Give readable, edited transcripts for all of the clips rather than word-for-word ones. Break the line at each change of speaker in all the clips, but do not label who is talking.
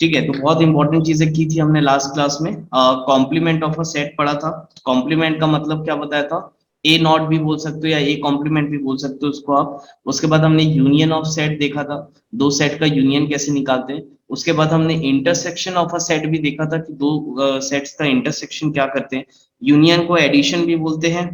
ठीक है, तो बहुत इंपॉर्टेंट चीजें की थी हमने लास्ट क्लास में। कॉम्प्लीमेंट ऑफ अ सेट पढ़ा था। कॉम्प्लीमेंट का मतलब क्या बताया था? ए नॉट भी बोल सकते हो या ए कॉम्प्लीमेंट भी बोल सकते हो उसको आप। उसके बाद हमने यूनियन ऑफ सेट देखा था, दो सेट का यूनियन कैसे निकालते हैं। उसके बाद हमने इंटरसेक्शन ऑफ अ सेट भी देखा था कि दो सेट्स का इंटरसेक्शन क्या करते हैं। यूनियन को एडिशन भी बोलते हैं,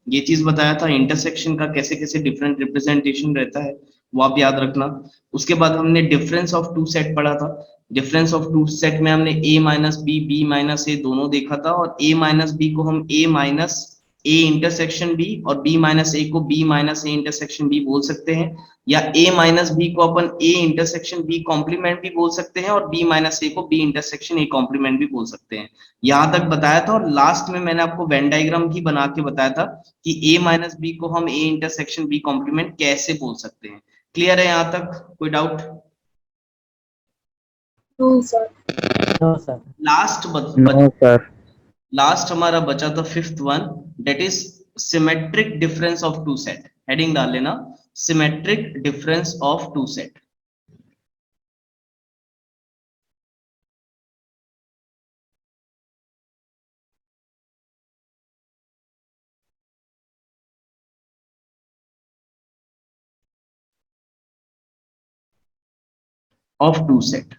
ये चीज बताया था। इंटरसेक्शन का कैसे कैसे डिफरेंट रिप्रेजेंटेशन रहता है वो आप याद रखना। उसके बाद हमने डिफरेंस ऑफ टू सेट पढ़ा था। डिफरेंस ऑफ टू सेट में हमने a minus B, B minus A दोनों देखा था, और a माइनस बी को हम a minus A intersection B और b माइनस ए को b minus A intersection b बोल सकते हैं। या a माइनस बी को अपन a इंटरसेक्शन b कॉम्प्लीमेंट भी बोल सकते हैं, और b माइनस ए को b इंटरसेक्शन a कॉम्प्लीमेंट भी बोल सकते हैं। यहां तक बताया था, और लास्ट में मैंने आपको वेन डायग्राम भी बना के बताया था कि a माइनस बी को हम a इंटरसेक्शन b कॉम्प्लीमेंट कैसे बोल सकते हैं। क्लियर है यहाँ तक? कोई doubt?
No sir.
No sir.
Last
no sir.
Last हमारा बचा था fifth one, that is symmetric difference of two set. Heading डाल लेना, symmetric difference of two set. Of two set.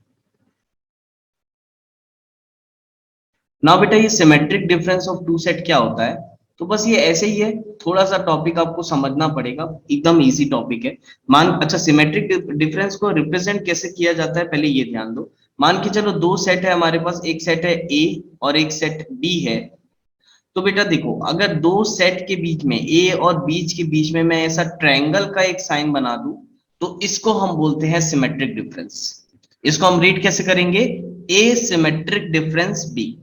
ना बेटा, ये symmetric difference of two set क्या होता है? तो बस ये ऐसे ही है, थोड़ा सा टॉपिक आपको समझना पड़ेगा, एकदम इजी टॉपिक है। मान अच्छा, सिमेट्रिक डिफरेंस को रिप्रेजेंट कैसे किया जाता है पहले ये ध्यान दो। मान के चलो दो सेट है हमारे पास, एक सेट है ए और एक सेट बी है। तो बेटा देखो, अगर दो सेट के बीच में ए और बीच के बीच में मैं ऐसा ट्रायंगल का एक साइन बना दूं, तो इसको हम बोलते हैं सिमेट्रिक डिफरेंस। इसको हम रीड कैसे करेंगे? ए सिमेट्रिक डिफरेंस बी।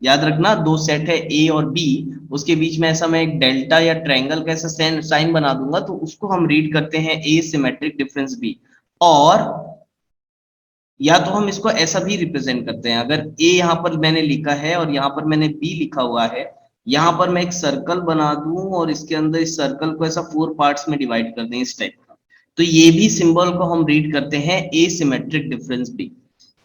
याद रखना, दो सेट है ए और बी, उसके बीच में ऐसा मैं एक डेल्टा या ट्रायंगल का ऐसा साइन बना दूंगा, तो उसको हम रीड करते हैं ए सिमेट्रिक डिफरेंस बी। और या तो हम इसको ऐसा भी रिप्रेजेंट करते हैं, अगर ए यहां पर मैंने लिखा है और यहां पर मैंने बी लिखा हुआ है, यहां पर मैं एक सर्कल बना दूं और इसके अंदर इस सर्कल को ऐसा फोर पार्ट्स में डिवाइड कर दें इस टाइप का, तो ये भी सिंबल को हम रीड करते हैं ए सिमेट्रिक डिफरेंस बी।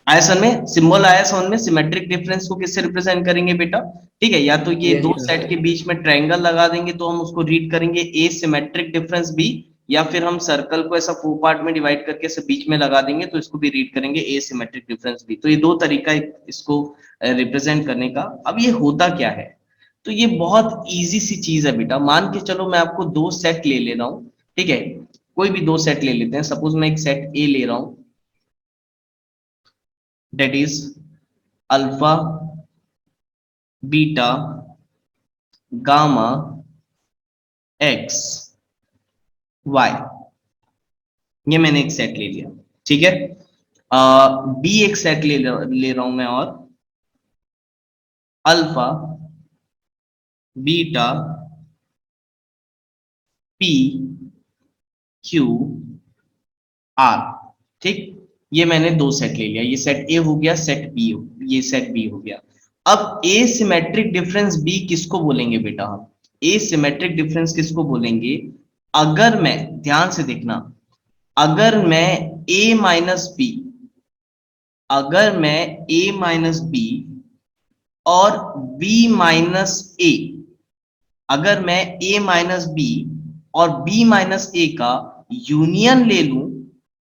आया समझ में? सिंबल आया समझ में? सिमेट्रिक डिफरेंस को किससे रिप्रेजेंट करेंगे बेटा? ठीक है, या तो ये
यस
दो सेट के
सर।
बीच में ट्रायंगल लगा देंगे तो हम उसको रीड करेंगे ए सिमेट्रिक डिफरेंस बी, या फिर हम सर्कल को ऐसा फोर पार्ट में डिवाइड करके ऐसे बीच में लगा देंगे तो इसको भी रीड करेंगे ए सिमेट्रिक डिफरेंस बी। तो ये दो तरीका है इसको रिप्रेजेंट करने का। अब ये होता क्या है? तो ये बहुत इजी सी चीज है बेटा। मान के चलो मैं आपको दो सेट ले ले रहा हूँ, ठीक है, कोई भी दो सेट ले लेते हैं। सपोज मैं एक सेट ए ले रहा हूँ, that is alpha, beta, gamma, X, Y. ये मैंने एक सेट ले लिया, ठीक है। बी एक सेट ले रहा हूं मैं, और alpha, beta, P, Q, R. ठीक, ये मैंने दो सेट ले लिया। ये सेट ए हो गया, सेट बी ये सेट बी हो गया। अब ए सिमेट्रिक डिफरेंस बी किसको बोलेंगे बेटा हम? ए सिमेट्रिक डिफरेंस किसको बोलेंगे? अगर मैं, ध्यान से देखना, अगर मैं a माइनस बी, अगर मैं a माइनस बी और b माइनस ए, अगर मैं a माइनस बी और b माइनस ए का यूनियन ले लूं,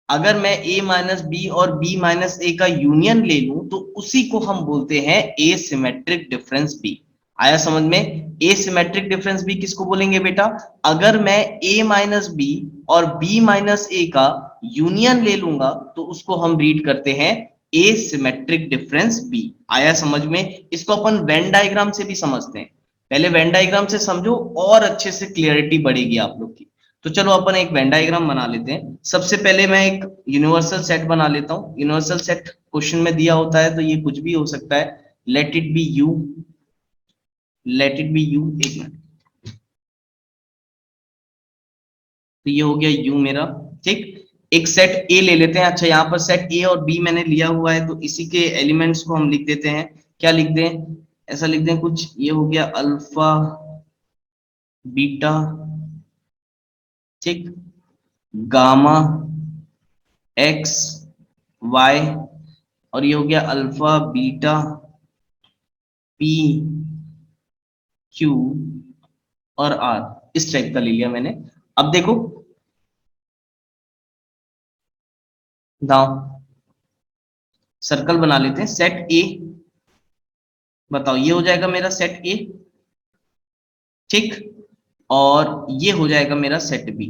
अगर मैं a माइनस बी और b माइनस ए का यूनियन ले लूं, तो उसी को हम बोलते हैं ए सिमेट्रिक डिफरेंस बी। आया समझ में? ए सिमेट्रिक डिफरेंस बी किसको बोलेंगे बेटा? अगर मैं a माइनस बी और b माइनस ए का यूनियन ले लूंगा तो उसको हम रीड करते हैं ए सिमेट्रिक डिफरेंस बी। आया समझ में? इसको अपन वेन डायग्राम से भी समझते हैं। पहले वेन डायग्राम से समझो और अच्छे से क्लियरिटी बढ़ेगी आप लोग की। तो चलो अपन एक वेन डायग्राम बना लेते हैं। सबसे पहले मैं एक यूनिवर्सल सेट बना लेता हूं। यूनिवर्सल सेट क्वेश्चन में दिया होता है, तो ये कुछ भी हो सकता है। Let it B you, late it B you, एक मिनट। तो ये हो गया यू मेरा, ठीक। एक सेट ए ले लेते हैं। अच्छा, यहाँ पर सेट ए और बी मैंने लिया हुआ है, तो इसी के एलिमेंट्स को हम लिख देते हैं। क्या लिख दें? ऐसा लिख दें कुछ, ये हो गया अल्फा, बीटा, ठीक, गामा, एक्स, वाई, और ये हो गया अल्फा बीटा पी क्यू और आर, इस टाइप का ले लिया मैंने। अब देखो दाओ सर्कल बना लेते हैं, सेट ए, बताओ ये हो जाएगा मेरा सेट ए, ठीक, और ये हो जाएगा मेरा सेट बी,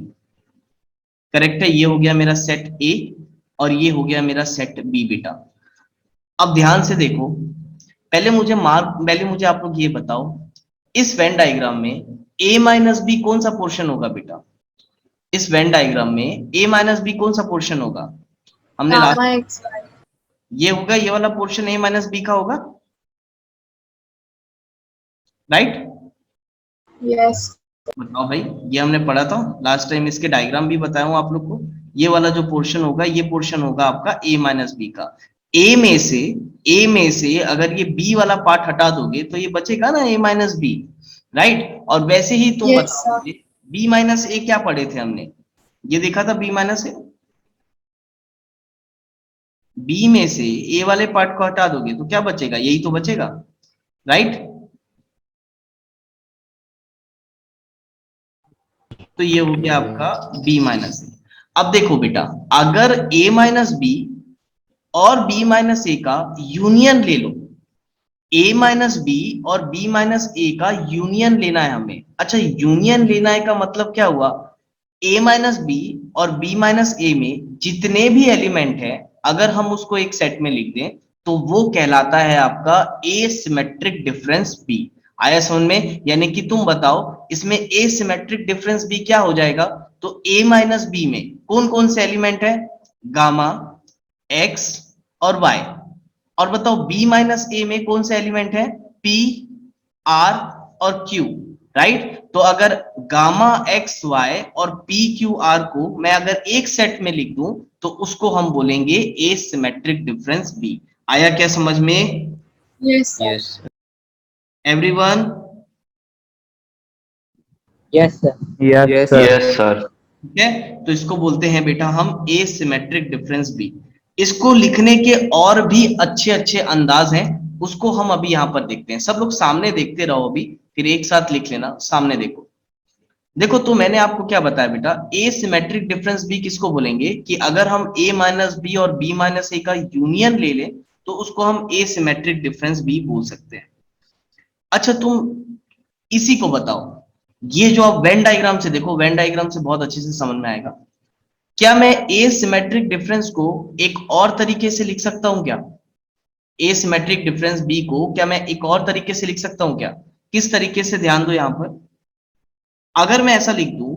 करेक्ट है, ये हो गया मेरा सेट ए और ये हो गया मेरा सेट बी बेटा। अब ध्यान से देखो, पहले मुझे आप लोग ये बताओ, इस वेन डायग्राम में a माइनस बी कौन सा पोर्शन होगा बेटा? इस वेन डायग्राम में a माइनस बी कौन सा पोर्शन होगा? हमने लास्ट,
गामा एक्स वाई।
ये होगा, ये वाला पोर्शन a माइनस बी का होगा, राइट?
यस।
बताओ भाई, ये हमने पढ़ा था लास्ट टाइम, इसके डायग्राम भी बताया हूं आप लोग को। ये वाला जो पोर्शन होगा, ये पोर्शन होगा आपका a माइनस बी का। ए में से अगर ये b वाला पार्ट हटा दोगे तो ये बचेगा ना a माइनस बी, राइट? और वैसे ही तुम
Yes,
बताओ
sir.
मुझे, b माइनस ए क्या पढ़े थे हमने? ये देखा था b माइनस ए, b में से a वाले पार्ट को हटा दोगे तो क्या बचेगा? यही तो बचेगा, राइट? तो ये हो गया आपका b माइनस ए। अब देखो बेटा, अगर a माइनस बी और b माइनस ए का यूनियन ले लो, a माइनस बी और b माइनस ए का यूनियन लेना है हमें। अच्छा, यूनियन लेना है का मतलब क्या हुआ? a माइनस बी और b माइनस ए में जितने भी एलिमेंट है, अगर हम उसको एक सेट में लिख दें तो वो कहलाता है आपका एसिमेट्रिक डिफरेंस b। आया समझ में? यानी कि तुम बताओ इसमें एसिमेट्रिक डिफरेंस b क्या हो जाएगा? तो a माइनस बी में कौन कौन से एलिमेंट है? गामा, x और y। और बताओ b माइनस ए में कौन सा एलिमेंट है? p, r और q, राइट? तो अगर गामा एक्स वाई और पी क्यू आर को मैं अगर एक सेट में लिख दूं तो उसको हम बोलेंगे एसिमेट्रिक डिफरेंस बी। आया क्या समझ में?
Yes, sir.
Yes.
Everyone?
Yes, sir. Yes,
Yes,
sir.
yes, sir.
ठीक है, तो इसको बोलते हैं बेटा हम एसिमेट्रिक डिफरेंस बी। इसको लिखने के और भी अच्छे अच्छे अंदाज हैं, उसको हम अभी यहाँ पर देखते हैं। सब लोग सामने देखते रहो, अभी फिर एक साथ लिख लेना। सामने देखो, देखो तो मैंने आपको क्या बताया बेटा, एसिमेट्रिक डिफरेंस बी किसको बोलेंगे? कि अगर हम a माइनस बी और b माइनस ए का यूनियन ले लें तो उसको हम एसिमेट्रिक डिफरेंस बी बोल सकते हैं। अच्छा, तुम इसी को बताओ, ये जो आप वेन डायग्राम से देखो, वेन डायग्राम से बहुत अच्छे से समझ में आएगा। क्या मैं एसिमेट्रिक डिफरेंस को एक और तरीके से लिख सकता हूं क्या? एसिमेट्रिक डिफरेंस बी को क्या मैं एक और तरीके से लिख सकता हूं क्या? किस तरीके से? ध्यान दो यहां पर, अगर मैं ऐसा लिख दूं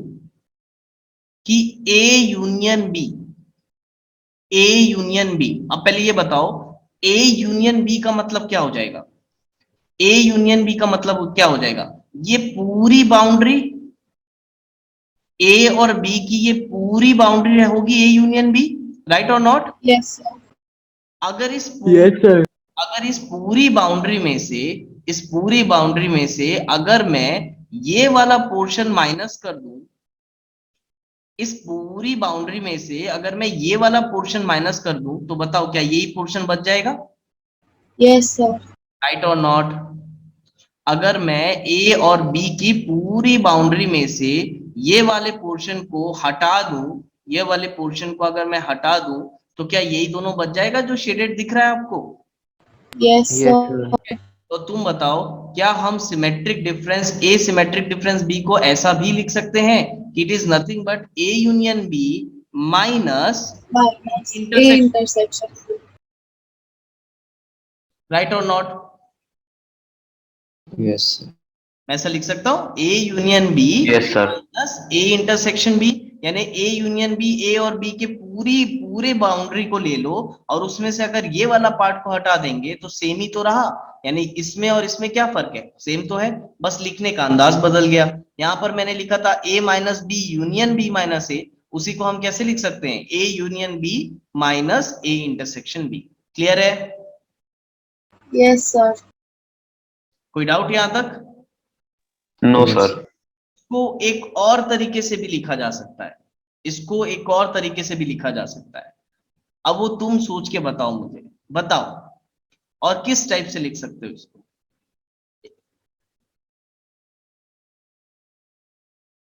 कि A union B, A union B, अब पहले ये बताओ A यूनियन बी का मतलब क्या हो जाएगा? A यूनियन बी का मतलब क्या हो जाएगा? ये पूरी बाउंड्री A और B की, ये पूरी बाउंड्री होगी A यूनियन बी, राइट और नॉट?
Yes, sir.
अगर
Yes, sir.
अगर इस पूरी बाउंड्री में से, इस पूरी बाउंड्री में से अगर मैं ये वाला पोर्शन माइनस कर दूं, इस पूरी बाउंड्री में से अगर मैं ये वाला पोर्शन माइनस कर दूं तो बताओ क्या यही पोर्शन बच जाएगा?
Yes, sir.
राइट और नॉट? अगर मैं ए और बी की पूरी बाउंड्री में से ये वाले पोर्शन को हटा दूं, ये वाले पोर्शन को अगर मैं हटा दूं तो क्या यही दोनों बच जाएगा जो शेडेड दिख रहा है आपको?
Yes,
Yes,
sir.
sir.
तो तुम बताओ, क्या हम symmetric difference A symmetric difference B को ऐसा भी लिख सकते हैं कि it is nothing but A union B minus
Minus A
intersection,
intersection.
Right और नॉट?
Yes.
मैं ऐसा लिख सकता हूँ A union B
Yes, sir.
Plus A intersection B, यानी ए यूनियन बी, ए और बी के पूरे बाउंड्री को ले लो और उसमें से अगर ये वाला पार्ट को हटा देंगे तो सेम ही तो रहा। यानी इसमें और इसमें क्या फर्क है? सेम तो है, बस लिखने का अंदाज बदल गया। यहाँ पर मैंने लिखा था A minus B union B minus A, उसी को हम कैसे लिख सकते हैं? A union B minus A intersection B. Clear है?
Yes, sir.
कोई डाउट यहाँ तक?
No,
Yes.
sir.
इसको एक और तरीके से भी लिखा जा सकता है, इसको एक और तरीके से भी लिखा जा सकता है। अब वो तुम सोच के बताओ मुझे, बताओ, और किस टाइप से लिख सकते हो इसको?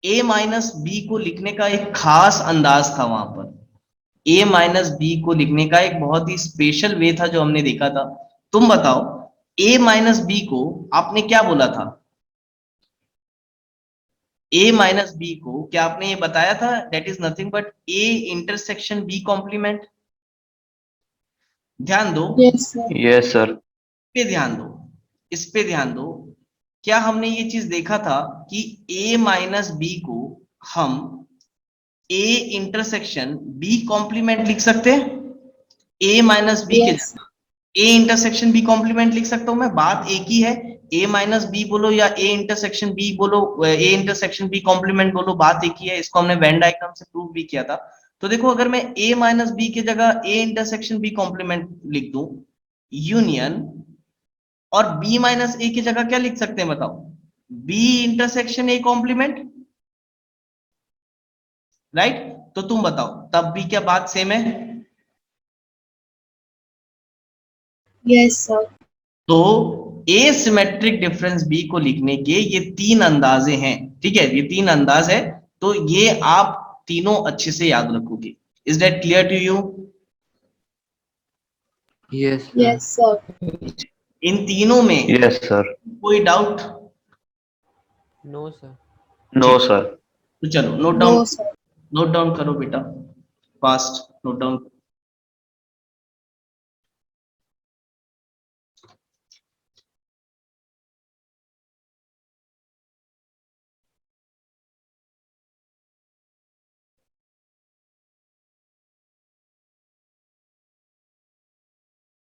ए माइनस बी को लिखने का एक खास अंदाज था वहां पर, ए माइनस बी को लिखने का एक बहुत ही स्पेशल वे था जो हमने देखा था। तुम बताओ, ए माइनस बी को आपने क्या बोला था? ए माइनस बी को क्या आपने ये बताया था, that is nothing but A intersection B complement? ध्यान दो,
Yes, sir.
Yes, sir.
पे ध्यान दो, इस पे ध्यान दो। क्या हमने ये चीज देखा था कि ए माइनस बी को हम ए इंटरसेक्शन बी कॉम्प्लीमेंट लिख सकते हैं? ए माइनस बी के
Yes.
जगह ए इंटरसेक्शन बी कॉम्प्लीमेंट लिख सकता हूं मैं, बात एक ही है। ए माइनस बी बोलो या ए इंटरसेक्शन बी बोलो, ए इंटरसेक्शन बी कॉम्प्लीमेंट बोलो, बात एक ही है। इसको हमने वेन डायग्राम से प्रूव भी किया था। तो देखो, अगर मैं ए माइनस बी की जगह ए इंटरसेक्शन बी कॉम्प्लीमेंट लिख दूं, यूनियन, और बी माइनस ए की जगह क्या लिख सकते हैं बताओ? B intersection A complement, right? तो तुम बताओ, तब भी क्या बात सेम है?
Yes, sir.
तो एसिमेट्रिक डिफरेंस बी को लिखने के ये तीन अंदाजे हैं, ठीक है? ये तीन अंदाज है, तो ये आप तीनों अच्छे से याद रखोगे। Is that clear to you?
Yes, sir.
Yes, sir.
इन तीनों में
Yes, sir.
कोई doubt?
No, sir.
No,
sir.
तो चलो note
No,
down,
sir.
Note down करो बेटा, fast note down.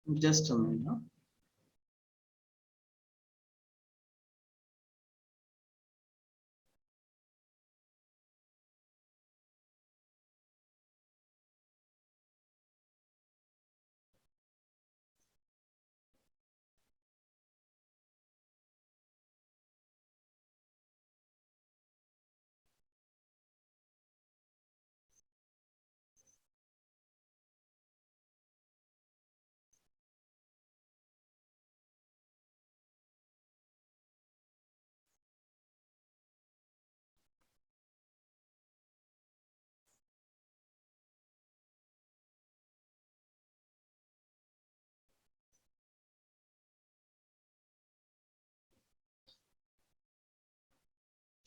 Just a minute.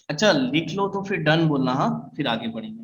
अच्छा लिख लो तो फिर डन बोलना, हाँ, फिर आगे बढ़ेंगे।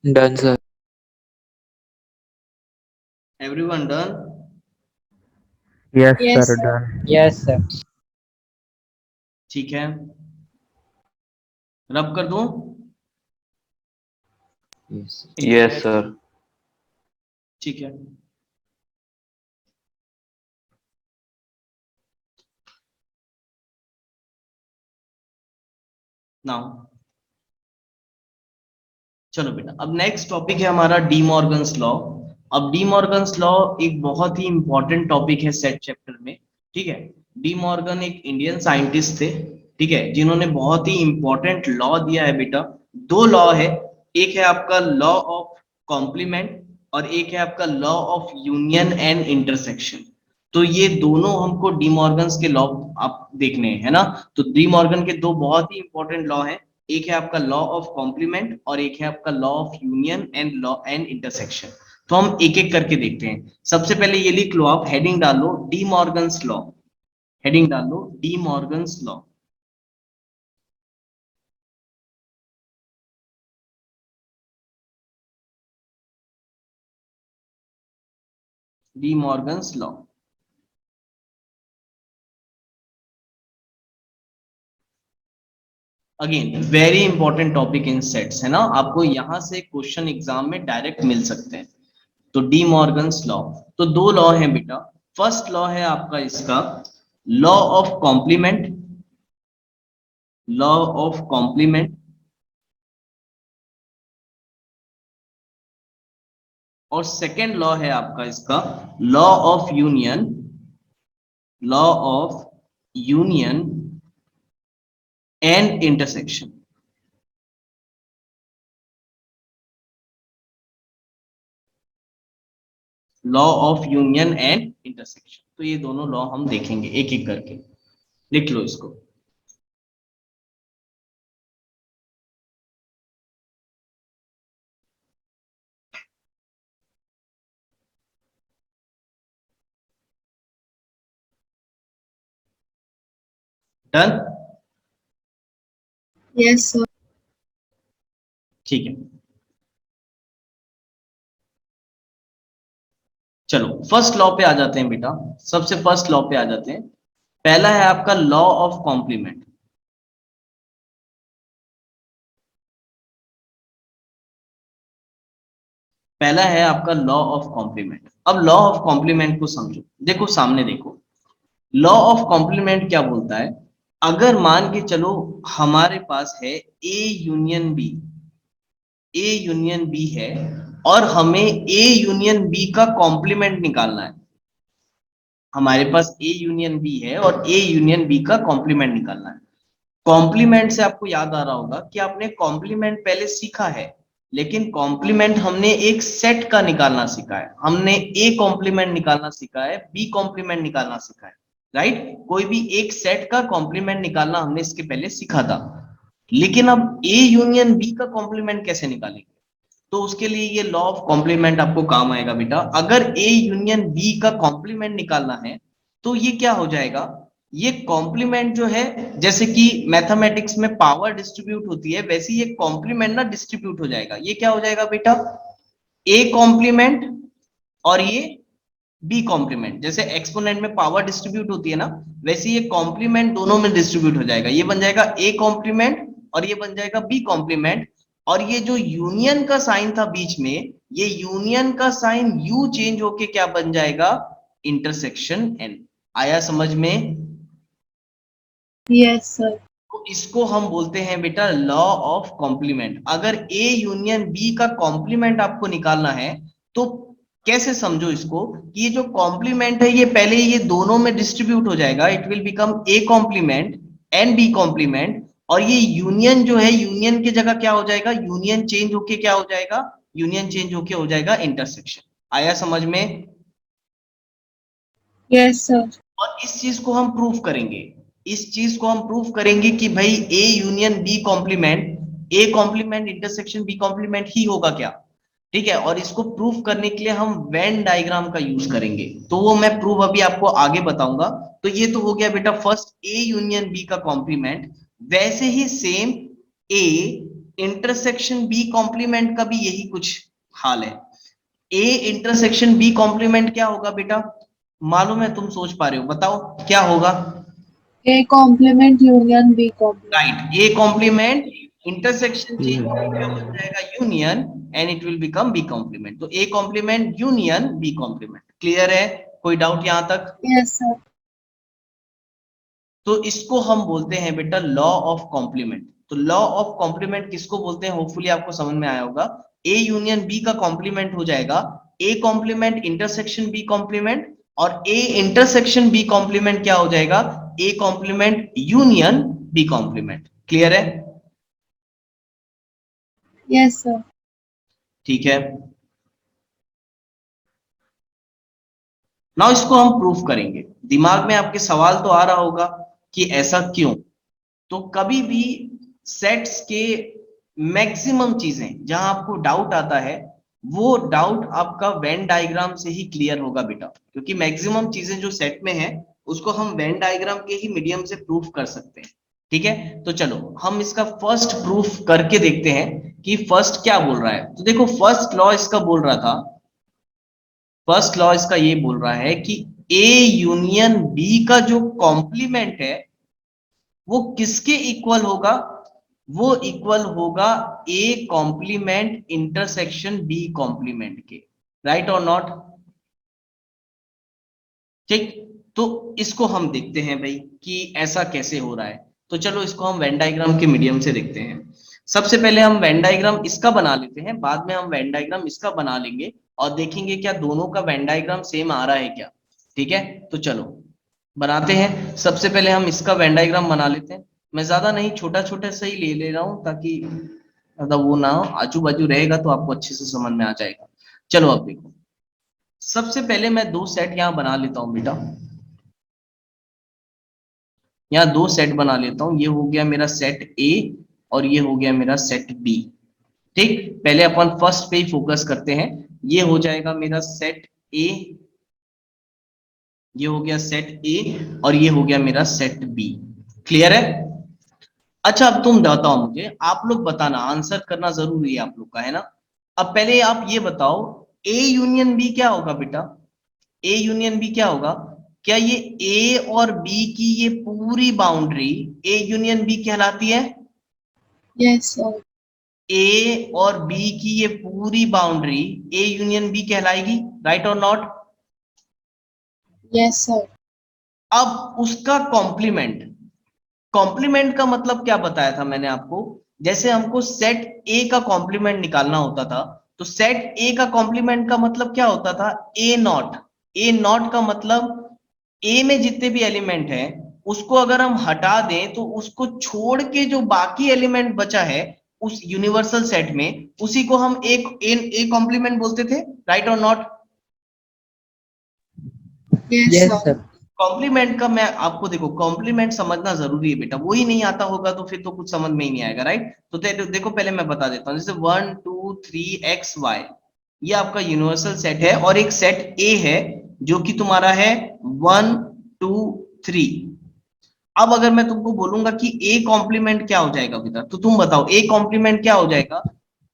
Done, sir.
Everyone done?
Yes,
Yes,
sir.
sir.
Done. Yes, sir.
ठीक है, रब कर दूं?
Yes. Yes, sir.
ठीक है। नाउ चलो बेटा, अब नेक्स्ट टॉपिक है हमारा डी मॉर्गन्स लॉ। अब डी मॉर्गन्स लॉ एक बहुत ही इंपॉर्टेंट टॉपिक है सेट चैप्टर में, ठीक है? डी मॉर्गन एक इंडियन साइंटिस्ट थे, ठीक है, जिन्होंने बहुत ही इंपॉर्टेंट लॉ दिया है बेटा। दो लॉ है, एक है आपका लॉ ऑफ कॉम्प्लीमेंट और एक है आपका law of union and intersection. तो ये दोनों हमको डी मॉर्गन्स के लॉ आप देखने हैं, है ना? तो डी मॉर्गन के दो बहुत ही इंपॉर्टेंट लॉ हैं, एक है आपका लॉ ऑफ कॉम्प्लीमेंट और एक है आपका law of union and law and intersection. तो हम एक एक करके देखते हैं। सबसे पहले ये लिख लो, आप हेडिंग डालो डी मॉर्गन्स लॉ। हेडिंग डाल लो De Morgan's law. De Morgan's law. Again very important topic in sets, है ना, आपको यहां से क्वेश्चन एग्जाम में डायरेक्ट मिल सकते हैं। तो डी मॉर्गन्स लॉ, तो दो लॉ हैं बेटा। फर्स्ट लॉ है आपका इसका law of complement, law of complement, और सेकेंड लॉ है आपका इसका law of union, law of union and intersection. Law of union and intersection, तो ये दोनों लॉ हम देखेंगे एक एक करके। लिख लो इसको। डन।
Yes, sir.
ठीक है, चलो फर्स्ट लॉ पे आ जाते हैं बेटा। सबसे फर्स्ट लॉ पे आ जाते हैं। पहला है आपका लॉ ऑफ कॉम्प्लीमेंट। पहला है आपका लॉ ऑफ कॉम्प्लीमेंट। अब लॉ ऑफ कॉम्प्लीमेंट को समझो, देखो सामने देखो। लॉ ऑफ कॉम्प्लीमेंट क्या बोलता है, अगर मान के चलो हमारे पास है A union B, A union B है, और हमें ए यूनियन बी का कॉम्प्लीमेंट निकालना है। हमारे पास ए यूनियन बी है और ए यूनियन बी का कॉम्प्लीमेंट निकालना है। कॉम्प्लीमेंट से आपको याद आ रहा होगा कि आपने कॉम्प्लीमेंट पहले सीखा है, लेकिन कॉम्प्लीमेंट हमने एक सेट का निकालना सीखा है। हमने ए कॉम्प्लीमेंट निकालना सीखा है, बी कॉम्प्लीमेंट निकालना सीखा है, राइट। कोई भी एक सेट का कॉम्प्लीमेंट निकालना हमने इसके पहले सीखा था। लेकिन अब ए यूनियन बी का कॉम्प्लीमेंट कैसे निकालेंगे, तो उसके लिए ये लॉ ऑफ कॉम्प्लीमेंट आपको काम आएगा बेटा। अगर ए यूनियन बी का कॉम्प्लीमेंट निकालना है तो ये क्या हो जाएगा, ये कॉम्प्लीमेंट जो है, जैसे कि मैथमेटिक्स में पावर डिस्ट्रीब्यूट होती है, वैसे ये कॉम्प्लीमेंट ना डिस्ट्रीब्यूट हो जाएगा। ये क्या हो जाएगा बेटा, ए कॉम्प्लीमेंट और ये बी कॉम्प्लीमेंट। जैसे एक्सपोनेंट में पावर डिस्ट्रीब्यूट होती है ना, वैसे ये कॉम्प्लीमेंट दोनों में डिस्ट्रीब्यूट हो जाएगा। ये बन जाएगा ए कॉम्प्लीमेंट और ये बन जाएगा बी कॉम्प्लीमेंट। और ये जो यूनियन का साइन था बीच में, ये यूनियन का साइन यू चेंज होके क्या बन जाएगा, इंटरसेक्शन एन। आया समझ में?
Yes, sir.
तो इसको हम बोलते हैं बेटा लॉ ऑफ कॉम्प्लीमेंट। अगर ए यूनियन बी का कॉम्प्लीमेंट आपको निकालना है तो कैसे समझो इसको, कि ये जो कॉम्प्लीमेंट है ये पहले ये दोनों में डिस्ट्रीब्यूट हो जाएगा, it will become A complement and B complement. और ये यूनियन जो है, यूनियन की जगह क्या हो जाएगा, यूनियन चेंज होके क्या हो जाएगा, यूनियन चेंज होके हो जाएगा इंटरसेक्शन। आया समझ में?
Yes, sir.
और इस चीज को हम प्रूव करेंगे, इस चीज को हम प्रूव करेंगे कि भाई A union B complement, A complement intersection B complement ही होगा क्या, ठीक है। और इसको प्रूव करने के लिए हम वेन डायग्राम का यूज करेंगे, तो वो मैं प्रूव अभी आपको आगे बताऊंगा। तो ये तो हो गया बेटा फर्स्ट ए यूनियन बी का कॉम्प्लीमेंट। वैसे ही same A intersection B complement का भी यही कुछ हाल है। ए इंटरसेक्शन बी कॉम्प्लीमेंट क्या होगा बेटा, मालूम है, तुम सोच पा रहे हो, बताओ क्या होगा।
A complement union B complement.
Right, A complement intersection change क्या बन जाएगा, union, and it will become B complement. तो A complement union B complement. Clear है? कोई डाउट यहां तक?
Yes, sir.
तो इसको हम बोलते हैं बेटा लॉ ऑफ कॉम्प्लीमेंट। तो लॉ ऑफ कॉम्प्लीमेंट किसको बोलते हैं, होपफुली आपको समझ में आया होगा। ए यूनियन बी का कॉम्प्लीमेंट हो जाएगा A complement intersection B complement, और ए इंटरसेक्शन बी कॉम्प्लीमेंट क्या हो जाएगा, A complement union B complement. Clear है?
Yes, sir.
ठीक है, नाउ इसको हम प्रूफ करेंगे। दिमाग में आपके सवाल तो आ रहा होगा कि ऐसा क्यों। तो कभी भी सेट्स के मैक्सिमम चीजें जहां आपको डाउट आता है, वो डाउट आपका वेन डायग्राम से ही क्लियर होगा बेटा, क्योंकि मैक्सिमम चीजें जो सेट में है उसको हम वेन डायग्राम के ही मीडियम से प्रूफ कर सकते हैं। ठीक है, तो चलो हम इसका फर्स्ट प्रूफ करके देखते हैं कि फर्स्ट क्या बोल रहा है। तो देखो फर्स्ट लॉ इसका बोल रहा था, फर्स्ट लॉ इसका ये बोल रहा है कि ए यूनियन बी का जो कॉम्प्लीमेंट है वो किसके इक्वल होगा, वो इक्वल होगा A complement intersection B complement के, राइट और नॉट। ठीक, तो इसको हम देखते हैं भाई कि ऐसा कैसे हो रहा है। तो चलो इसको हम वेन डायग्राम के मीडियम से देखते हैं। सबसे पहले हम वेन डायग्राम इसका बना लेते हैं, बाद में हम वेन डायग्राम इसका बना लेंगे और देखेंगे क्या दोनों का वेन डायग्राम सेम आ रहा है क्या। ठीक है, तो चलो बनाते हैं। सबसे पहले हम इसका वेन डायग्राम बना लेते हैं। मैं ज्यादा नहीं, छोटा छोटा सा ही ले रहा हूं ताकि ज्यादा वो ना हो, आजू बाजू रहेगा तो आपको अच्छे से समझ में आ जाएगा। चलो अब देखो, सबसे पहले मैं दो सेट यहां बना लेता हूं बेटा, यहाँ दो सेट बना लेता हूं। ये हो गया मेरा सेट ए और ये हो गया मेरा सेट बी। ठीक, पहले अपन फर्स्ट पे ही फोकस करते हैं। ये हो जाएगा मेरा सेट ए, ये हो गया सेट ए और ये हो गया मेरा सेट बी। क्लियर है? अच्छा अब तुम बताओ मुझे, आप लोग बताना, आंसर करना जरूरी है आप लोग का, है ना। अब पहले आप ये बताओ ए यूनियन बी क्या होगा बेटा, ए यूनियन बी क्या होगा। क्या ये ए और बी की ये पूरी बाउंड्री ए यूनियन बी कहलाती है?
Yes, sir.
ए और बी की ये पूरी बाउंड्री ए यूनियन बी कहलाएगी, राइट और नॉट।
Yes, sir.
अब उसका कॉम्प्लीमेंट, कॉम्प्लीमेंट का मतलब क्या बताया था मैंने आपको, जैसे हमको सेट ए का कॉम्प्लीमेंट निकालना होता था, तो सेट ए का कॉम्प्लीमेंट का मतलब क्या होता था, ए नॉट। ए नॉट का मतलब ए में जितने भी एलिमेंट हैं उसको अगर हम हटा दें तो उसको छोड़ के जो बाकी एलिमेंट बचा है उस यूनिवर्सल सेट में, उसी को हम एक ए कॉम्प्लीमेंट बोलते थे, राइट और not.
Yes,
Yes,
sir.
sir.
Complement का मैं आपको, देखो कॉम्प्लीमेंट समझना जरूरी है बेटा, वो ही नहीं आता होगा तो फिर तो कुछ समझ में ही नहीं आएगा, राइट। तो देखो पहले मैं बता देता हूँ, जैसे 1 2 3 x y, ये आपका यूनिवर्सल सेट है और एक सेट ए है जो कि तुम्हारा है 1 2 3। अब अगर मैं तुमको बोलूंगा कि ए कॉम्प्लीमेंट क्या हो जाएगा बेटा, तो तुम बताओ ए कॉम्प्लीमेंट क्या हो जाएगा।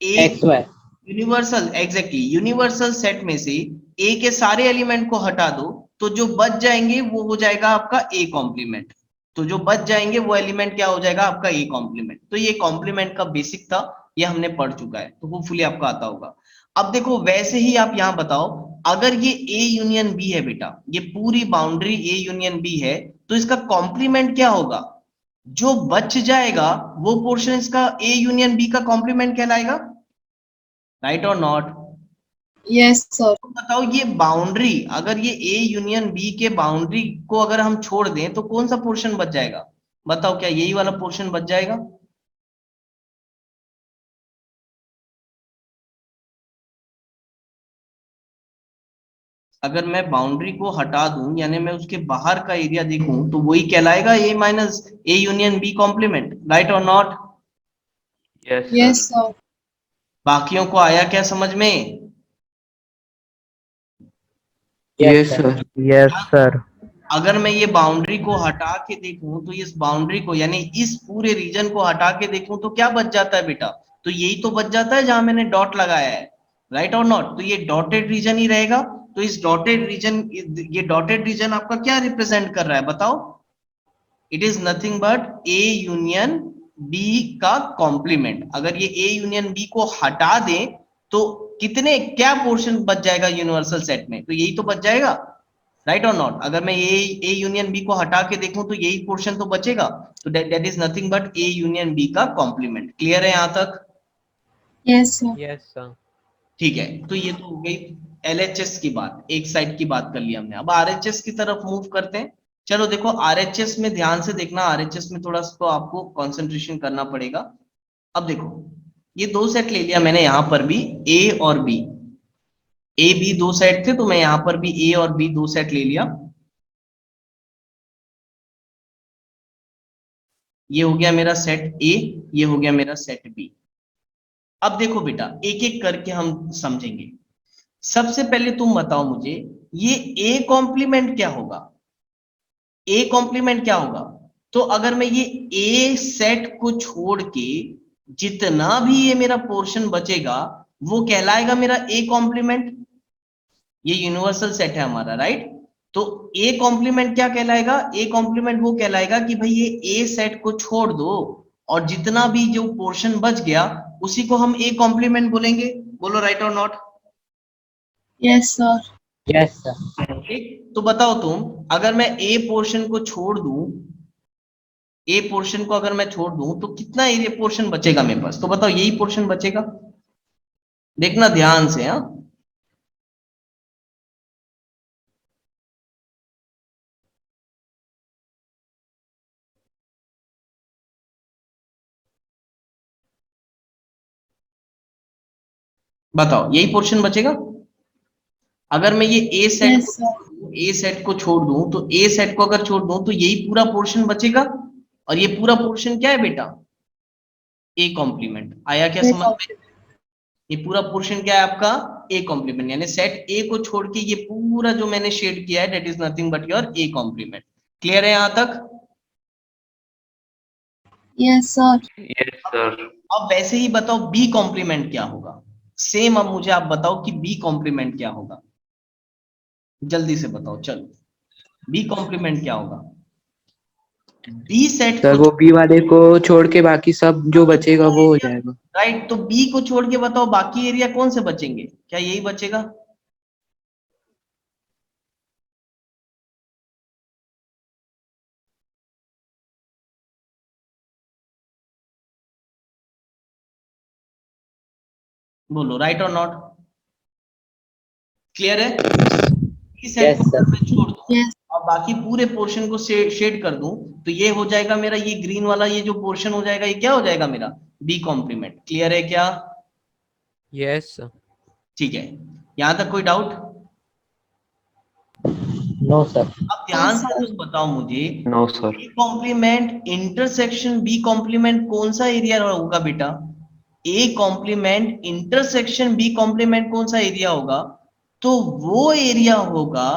ए
XY.
Universal, exactly universal set में से ए के सारे एलिमेंट को हटा दो तो जो बच जाएंगे वो हो जाएगा आपका ए कॉम्प्लीमेंट। तो जो बच जाएंगे वो एलिमेंट क्या हो जाएगा आपका ए कॉम्प्लीमेंट। तो ये कॉम्प्लीमेंट का बेसिक था, ये हमने पढ़ चुका है, तो होपफुली आपको आता होगा। अब देखो वैसे ही आप यहां बताओ, अगर ये ए यूनियन बी है बेटा, ये पूरी बाउंड्री ए यूनियन बी है, तो इसका कॉम्प्लीमेंट क्या होगा, जो बच जाएगा वो पोर्शन इसका ए यूनियन बी का कॉम्प्लीमेंट कहलाएगा, राइट और नॉट।
Yes, sir.
तो बताओ ये बाउंड्री, अगर ये ए यूनियन बी के बाउंड्री को अगर हम छोड़ दें तो कौन सा पोर्शन बच जाएगा, बताओ क्या यही वाला पोर्शन बच जाएगा। अगर मैं बाउंड्री को हटा दूं यानी मैं उसके बाहर का एरिया देखूं तो वही कहलाएगा A minus A union B complement, right और not.
Yes,
Yes,
sir.
sir.
बाकियों को आया क्या समझ में?
Yes, sir. Yes, sir.
अगर मैं ये बाउंड्री को हटा के देखूं तो इस बाउंड्री को यानी इस पूरे रीजन को हटा के देखूं तो क्या बच जाता है बेटा, तो यही तो बच जाता है जहां मैंने डॉट लगाया है, राइट और नॉट। तो ये डॉटेड रीजन ही रहेगा। तो इस डॉटेड रीजन, ये डॉटेड रीजन आपका क्या रिप्रेजेंट कर रहा है बताओ, it is nothing but A union B का कॉम्प्लीमेंट। अगर ये ए यूनियन बी को हटा दें तो कितने क्या पोर्शन बच जाएगा यूनिवर्सल सेट में, तो यही तो बच जाएगा, राइट और नॉट। अगर मैं ए यूनियन बी को हटा के देखूं तो यही पोर्शन तो बचेगा। तो that is nothing but A union B का कॉम्प्लीमेंट। क्लियर है यहां तक?
Yes, sir.
Yes, sir.
ठीक है, तो ये तो हो गई एलएचएस की बात, एक साइड की बात कर ली हमने। अब आरएचएस की तरफ मूव करते हैं। चलो देखो आरएचएस में ध्यान से देखना, आरएचएस में थोड़ा सा तो आपको कंसंट्रेशन करना पड़ेगा। अब देखो ये दो सेट ले लिया मैंने, यहां पर भी ए और बी, ए बी दो सेट थे तो मैं यहां पर भी ए और बी दो सेट ले लिया। ये हो गया मेरा सेट ए, ये हो गया मेरा सेट बी। अब देखो बेटा एक एक करके हम समझेंगे। सबसे पहले तुम बताओ मुझे ये ए कॉम्प्लीमेंट क्या होगा, ए कॉम्प्लीमेंट क्या होगा? तो अगर मैं ये ए सेट को छोड़ के जितना भी ये मेरा पोर्शन बचेगा वो कहलाएगा मेरा ए कॉम्प्लीमेंट। ये यूनिवर्सल सेट है हमारा, राइट? तो ए कॉम्प्लीमेंट क्या कहलाएगा? ए कॉम्प्लीमेंट वो कहलाएगा कि भाई ये ए सेट को छोड़ दो और जितना भी जो पोर्शन बच गया उसी को हम ए कॉम्प्लीमेंट बोलेंगे। बोलो राइट और not?
Yes, sir.
Yes, sir.
ठीक, तो बताओ तुम, अगर मैं ए पोर्शन को छोड़ दूं, ए पोर्शन को अगर मैं छोड़ दूं तो कितना एरिया पोर्शन बचेगा मेरे पास? तो बताओ, यही पोर्शन बचेगा। देखना ध्यान से, हाँ। बताओ, यही पोर्शन बचेगा। अगर मैं ये ए सेट
Yes, sir.
ए सेट को छोड़ दूं तो ए सेट को अगर छोड़ दूं तो यही पूरा पोर्शन बचेगा। और ये पूरा पोर्शन क्या है बेटा? A complement. आया क्या
A
समझ में?
complement.
ये पूरा पोर्शन क्या है आपका? A complement. यानी सेट ए को छोड़ के ये पूरा जो मैंने शेड किया है that is nothing but your A complement. Clear है यहां तक?
Yes, sir.
Yes, sir.
अब वैसे ही बताओ बी कॉम्प्लीमेंट क्या होगा। सेम अब मुझे आप बताओ कि बी कॉम्प्लीमेंट क्या होगा। जल्दी से बताओ, चलो बी कॉम्प्लीमेंट क्या होगा? बी सेट
सर
को,
वो बी वाले को छोड़ के बाकी सब जो बचेगा वो हो जाएगा।
राइट? तो बी को छोड़ के बताओ बाकी एरिया कौन से बचेंगे? क्या यही बचेगा? बोलो राइट और नॉट? क्लियर है? बी सेट को अगर मैं छोड़ दूं
Yes.
और बाकी पूरे पोर्शन को शेड कर दूं तो ये हो जाएगा मेरा, ये ग्रीन वाला ये जो पोर्शन हो जाएगा ये क्या हो जाएगा मेरा? B complement. क्लियर है क्या?
Yes, sir.
ठीक है, यहां तक कोई डाउट?
No, sir.
अब ध्यान
No,
से
sir.
तुम बताओ मुझे,
No, sir.
B complement intersection B complement कौन सा एरिया होगा बेटा? A complement intersection B complement कौन सा एरिया होगा? तो वो एरिया होगा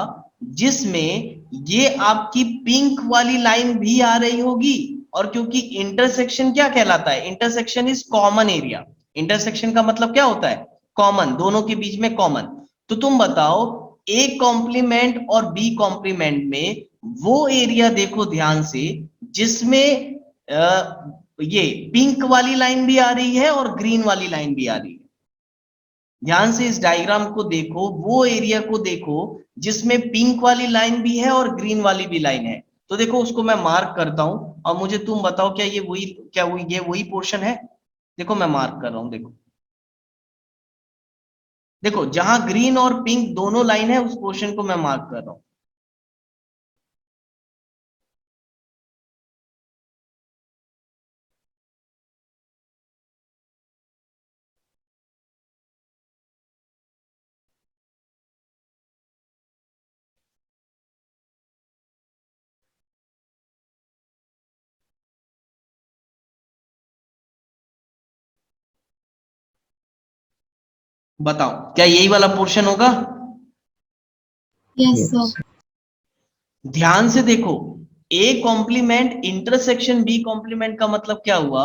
जिसमें ये आपकी पिंक वाली लाइन भी आ रही होगी। और क्योंकि इंटरसेक्शन क्या कहलाता है? Intersection is common area. Intersection का मतलब क्या होता है? कॉमन, दोनों के बीच में कॉमन। तो तुम बताओ ए कॉम्प्लीमेंट और बी कॉम्प्लीमेंट में वो एरिया देखो ध्यान से जिसमें ये पिंक वाली लाइन भी आ रही है और ग्रीन वाली लाइन भी आ रही है। ध्यान से इस डायग्राम को देखो, वो एरिया को देखो जिसमें पिंक वाली लाइन भी है और ग्रीन वाली भी लाइन है। तो देखो उसको मैं मार्क करता हूं और मुझे तुम बताओ क्या ये वही, ये वही पोर्शन है? देखो मैं मार्क कर रहा हूं, देखो देखो जहां ग्रीन और पिंक दोनों लाइन है उस पोर्शन को मैं मार्क कर रहा हूं। बताओ क्या यही वाला पोर्शन होगा?
Yes, sir.
ध्यान से देखो, A complement intersection B complement का मतलब क्या हुआ?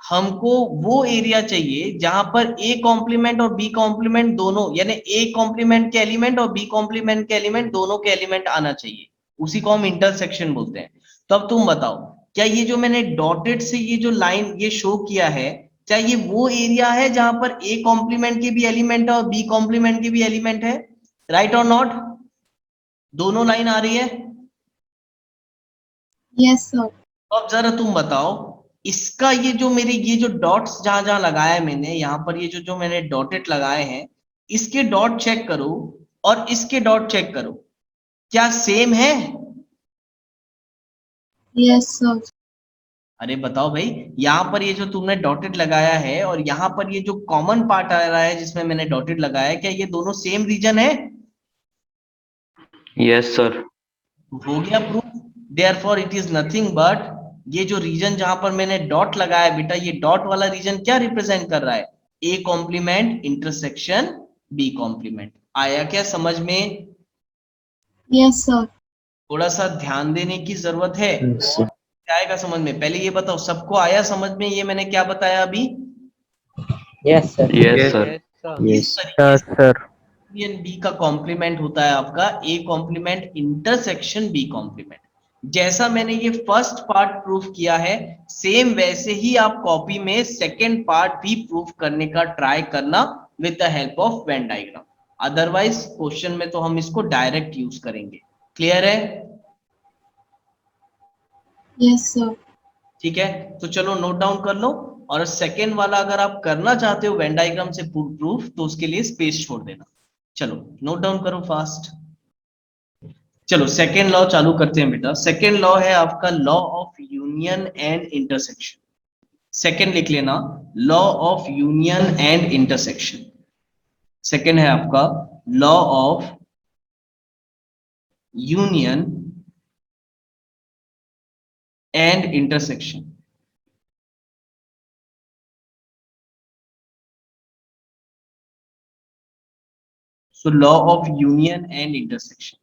हमको वो एरिया चाहिए जहां पर ए कॉम्प्लीमेंट और बी कॉम्प्लीमेंट दोनों, यानी ए कॉम्प्लीमेंट के एलिमेंट और बी कॉम्प्लीमेंट के एलिमेंट दोनों के एलिमेंट आना चाहिए। उसी को हम इंटरसेक्शन बोलते हैं। तो अब तुम बताओ, क्या ये जो मैंने डॉटेड से ये जो लाइन ये शो किया है, क्या ये वो एरिया है जहां पर ए कॉम्प्लीमेंट के भी एलिमेंट है और बी कॉम्प्लीमेंट के भी एलिमेंट है? राइट और नॉट? दोनों लाइन आ रही है।
Yes, sir.
तो अब जरा तुम बताओ, इसका ये जो मेरे ये जो डॉट्स जहां जहां लगाया है मैंने, यहाँ पर ये जो जो मैंने डॉटेड लगाए हैं, इसके डॉट चेक करो और इसके डॉट चेक करो, क्या सेम है?
Yes, sir.
अरे बताओ भाई, यहाँ पर ये जो तुमने डॉटेड लगाया है और यहाँ पर ये जो कॉमन पार्ट आ रहा है जिसमें मैंने डॉटेड लगाया है, क्या ये दोनों सेम रीजन है?
Yes, sir.
हो गया proof. Therefore it is nothing but, ये जो रीजन जहां पर मैंने डॉट लगाया बेटा, ये डॉट वाला रीजन क्या रिप्रेजेंट कर रहा है? A complement intersection B complement. आया क्या समझ में?
Yes, sir.
थोड़ा सा ध्यान देने की जरूरत है। और क्या आएगा समझ में, पहले ये बताओ सबको आया समझ में ये मैंने क्या बताया अभी?
Yes sir.
Yes sir.
इस तरीके से यूनियन बी का कॉम्प्लीमेंट होता है आपका A complement intersection B complement. जैसा मैंने ये फर्स्ट पार्ट प्रूफ किया है, सेम वैसे ही आप कॉपी में सेकेंड पार्ट भी प्रूफ करने का ट्राई करना with the help of Venn diagram. Otherwise question में तो हम इसको डायरेक्ट यूज करेंगे। क्लियर है?
Yes, sir.
ठीक है, तो चलो नोट डाउन कर लो। और सेकेंड वाला अगर आप करना चाहते हो वेन डायग्राम से प्रूफ, तो उसके लिए स्पेस छोड़ देना। चलो नोट डाउन करो फास्ट। चलो सेकेंड लॉ चालू करते हैं बेटा। सेकेंड लॉ है आपका law of union and intersection. Second लिख लेना, law of union and intersection. Second है आपका law of union and intersection. So law of union and intersection.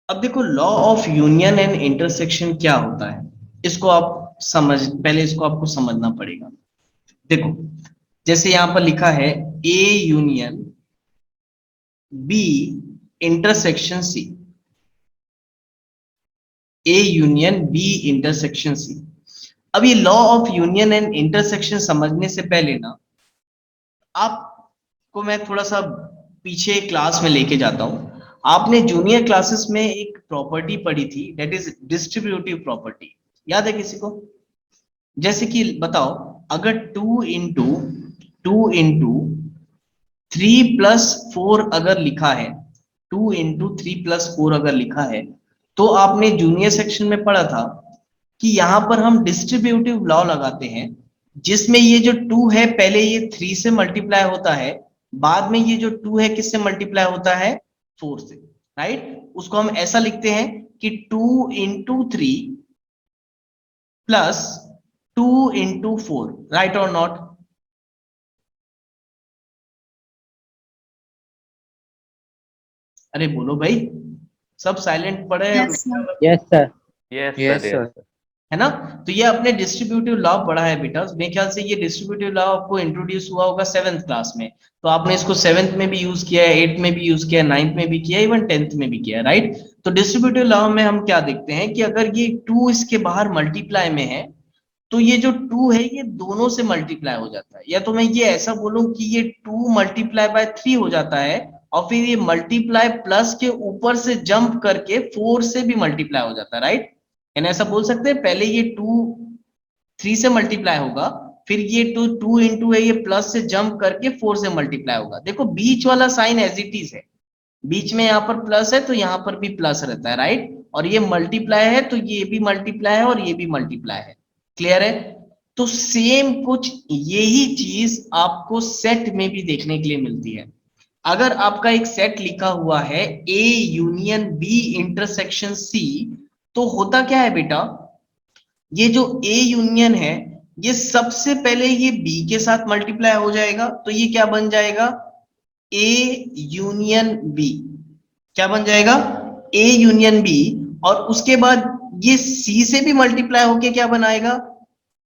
अब देखो law of union and intersection क्या होता है, इसको आप पहले इसको आपको समझना पड़ेगा। देखो जैसे यहां पर लिखा है A union B intersection C, A union B intersection C. अब ये law of union and intersection समझने से पहले ना आपको मैं थोड़ा सा पीछे क्लास में लेके जाता हूं। आपने जूनियर क्लासेस में एक प्रॉपर्टी पढ़ी थी, दैट इज डिस्ट्रीब्यूटिव प्रॉपर्टी। याद है किसी को? जैसे कि बताओ, अगर 2 इंटू 3+4 अगर लिखा है, 2 इंटू 3+4 अगर लिखा है, तो आपने जूनियर सेक्शन में पढ़ा था कि यहां पर हम डिस्ट्रीब्यूटिव लॉ लगाते हैं, जिसमें ये जो 2 है पहले ये 3 से मल्टीप्लाई होता है, बाद में ये जो 2 है किससे मल्टीप्लाई होता है? 4 से। राइट? उसको हम ऐसा लिखते हैं कि 2 इंटू 3 प्लस 2 इंटू 4। राइट और नॉट? अरे बोलो भाई, सब साइलेंट पड़े हैं।
Yes, sir.
Yes sir.
Yes
yes
sir.
Sir.
है ना? तो ये अपने डिस्ट्रीब्यूटिव लॉ पढ़ा है बेटा। मेरे ख्याल से ये डिस्ट्रीब्यूटिव लॉ आपको इंट्रोड्यूस हुआ होगा 7th क्लास में, तो आपने इसको 7th में भी यूज किया है, 8th में भी यूज किया है, 9th में भी किया है, इवन 10th में भी किया है। राइट? तो डिस्ट्रीब्यूटिव लॉ में हम क्या देखते हैं कि अगर ये 2 इसके बाहर मल्टीप्लाई में है, तो ये जो 2 है ये दोनों से मल्टीप्लाई हो जाता है। या तो मैं ये ऐसा बोलूं कि ये 2 × 3 हो जाता है, और फिर ये मल्टीप्लाई प्लस के ऊपर से जंप करके 4 से भी मल्टीप्लाई हो जाता है। राइट? यानी ऐसा बोल सकते हैं, पहले ये 3 से मल्टीप्लाई होगा, फिर ये 2 इंटू है, ये प्लस से जंप करके 4 से मल्टीप्लाई होगा। देखो बीच वाला साइन एज इट इज है, बीच में यहाँ पर प्लस है तो यहाँ पर भी प्लस रहता है। राइट? और ये मल्टीप्लाई है तो ये भी मल्टीप्लाई है और ये भी मल्टीप्लाई है। क्लियर है? तो सेम कुछ यही चीज आपको सेट में भी देखने के लिए मिलती है। अगर आपका एक सेट लिखा हुआ है A union B intersection C, तो होता क्या है बेटा, ये जो ए यूनियन है ये सबसे पहले ये बी के साथ मल्टीप्लाई हो जाएगा, तो ये क्या बन जाएगा? A union B. क्या बन जाएगा? A union B. और उसके बाद ये सी से भी मल्टीप्लाई होके क्या बनाएगा?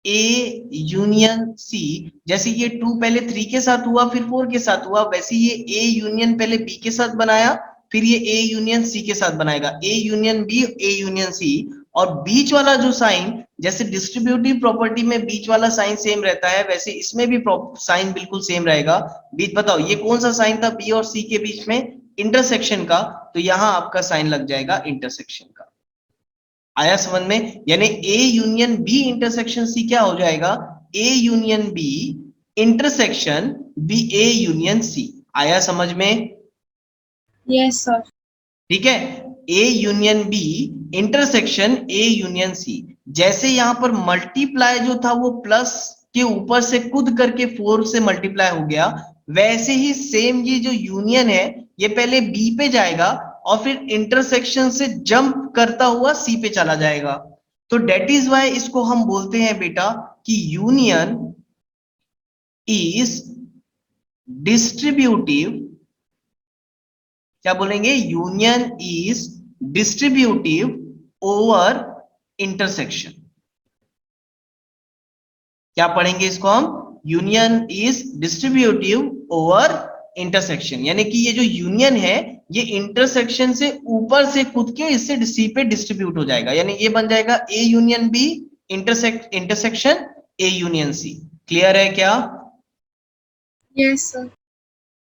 A union C. जैसे ये 2 पहले 3 के साथ हुआ फिर 4 के साथ हुआ, वैसे ये ए यूनियन पहले बी के साथ बनाया, फिर ये ए यूनियन सी के साथ बनाएगा, A union B, A union C. और बीच वाला जो साइन, जैसे डिस्ट्रीब्यूटिव प्रॉपर्टी में बीच वाला साइन सेम रहता है, वैसे इसमें भी साइन बिल्कुल सेम रहेगा। बीच बताओ ये कौन सा साइन था बी और सी के बीच में? इंटरसेक्शन का। तो यहां आपका साइन लग जाएगा इंटरसेक्शन का। आया समझ में? यानी A union B intersection C क्या हो जाएगा? A union B intersection B A union C. आया समझ में?
Yes, sir.
ठीक है, A union B intersection A union C. जैसे यहां पर मल्टीप्लाई जो था वो प्लस के ऊपर से कूद करके 4 से मल्टीप्लाई हो गया, वैसे ही सेम ये जो यूनियन है ये पहले बी पे जाएगा और फिर इंटरसेक्शन से जंप करता हुआ सी पे चला जाएगा। तो डेट इज वाई इसको हम बोलते हैं बेटा कि यूनियन इज डिस्ट्रीब्यूटिव, क्या बोलेंगे, union is distributive over intersection. क्या पढ़ेंगे इसको हम, union is distributive over intersection, यानी कि ये जो यूनियन है ये इंटरसेक्शन से ऊपर से कूद के इससे सी पे डिस्ट्रीब्यूट हो जाएगा, यानी ये बन जाएगा A union B intersection A union C. Clear है क्या?
Yes, sir.